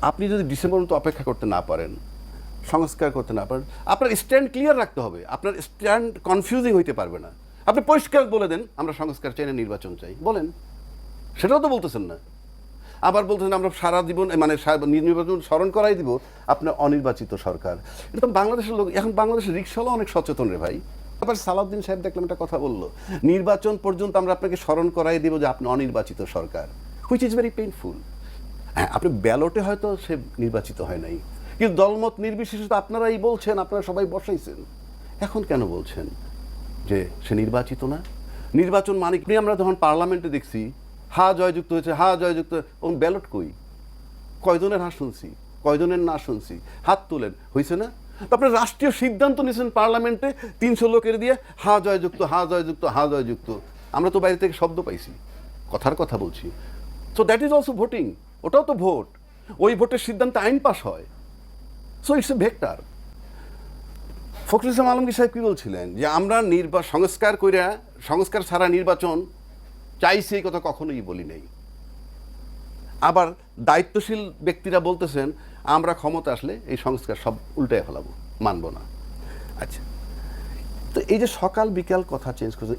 আপনি যদি ডিসেম্বর মতো অপেক্ষা করতে না পারেন, সংস্কার করতে না পারেন, আপনার স্ট্যান্ড ক্লিয়ার রাখতে হবে। আপনার স্ট্যান্ড কনফিউজিং হইতে পারবে না। আপনি পরিষ্কার বলে দেন আমরা সংস্কার চাই না, নির্বাচন চাই, বলেন। সেটাও তো বলতেছেন না। আবার বলতেছেন আমরা সারা জীবন মানে নির্বাচন স্মরণ করাই দিব আপনার অনির্বাচিত সরকার। এটা তো বাংলাদেশের লোক, এখন বাংলাদেশের রিক্সাওয়ালা অনেক সচেতন রে ভাই। আবার সালাউদ্দিন সাহেব দেখলাম একটা কথা বললো, নির্বাচন পর্যন্ত আমরা আপনাকে স্মরণ করাই দিব যে আপনি অনির্বাচিত সরকার, হুইচ ইজ ভেরি পেইনফুল। হ্যাঁ, আপনি ব্যালটে হয়তো সে নির্বাচিত হয় নাই, কিন্তু দলমত নির্বিশেষে তো আপনারাই বলছেন, আপনারা সবাই বসাইছেন। এখন কেন বলছেন যে সে নির্বাচিত না? নির্বাচন মানে কি? আমরা যখন পার্লামেন্টে দেখছি হা জয়যুক্ত হয়েছে, হা জয়যুক্ত, এবং ব্যালট কই? কয়জনের হা শুনছি, কয়জনের না শুনছি? হাত তোলেন, হয়েছে না? তারপরে রাষ্ট্রীয় সিদ্ধান্ত নিয়েছেন পার্লামেন্টে 300 লোকের দিয়ে হা জয়যুক্ত, হা জয়যুক্ত, হা জয়যুক্ত। আমরা তো বাইরে থেকে শব্দ পাইছি, কথার কথা বলছি। So that is also voting, ওটাও তো ভোট। ওই ভোটের সিদ্ধান্তে আইন পাস হয়। So it's a vector. Fakhrul Islam Alamgir সাহেব কি বলছিলেন যে আমরা সংস্কার কইরা, সংস্কার ছাড়া নির্বাচন চাইছি, এই কথা কখনোই বলি নাই। আবার দায়িত্বশীল ব্যক্তিরা বলতেছেন আমরা ক্ষমতা আসলে এই সংস্কার সব উল্টায় ফেলাবো, মানব না। আচ্ছা, তো এই যে সকাল বিকাল কথা চেঞ্জ করছে,